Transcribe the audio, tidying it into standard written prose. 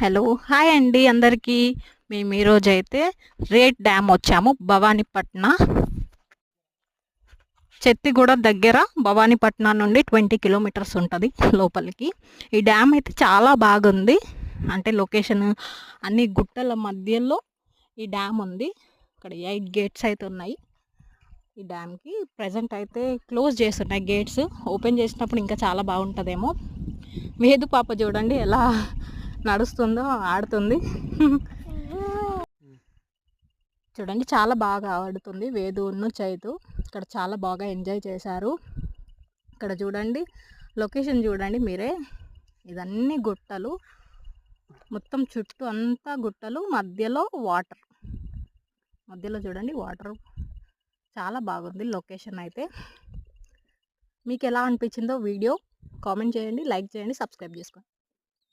Hello hi అండి అందరికీ. మేము ఈరోజైతే రేట్ డ్యామ్ వచ్చాము. భవానీపట్న చెత్తిగూడ దగ్గర. భవానీపట్నం నుండి 20 కిలోమీటర్స్ ఉంటుంది లోపలికి. ఈ డ్యామ్ అయితే చాలా బాగుంది. అంటే లొకేషన్ అన్ని గుట్టల మధ్యలో ఈ డ్యామ్ ఉంది. ఇక్కడ 8 గేట్స్ అయితే ఉన్నాయి. ఈ డ్యామ్కి ప్రజెంట్ అయితే క్లోజ్ చేస్తున్నాయి గేట్స్. ఓపెన్ చేసినప్పుడు ఇంకా చాలా బాగుంటుందేమో. వేదు పాప చూడండి ఎలా నడుస్తుందో, ఆడుతుంది. చూడండి చాలా బాగా ఆడుతుంది వేదును చైతు. ఇక్కడ చాలా బాగా ఎంజాయ్ చేశారు. ఇక్కడ చూడండి లొకేషన్ చూడండి మీరే. ఇదన్నీ గుట్టలు, మొత్తం చుట్టూ అంతా గుట్టలు, మధ్యలో వాటర్. మధ్యలో చూడండి వాటర్. చాలా బాగుంది లొకేషన్ అయితే. మీకు ఎలా అనిపించిందో వీడియో కామెంట్ చేయండి, లైక్ చేయండి, సబ్స్క్రైబ్ చేసుకోండి.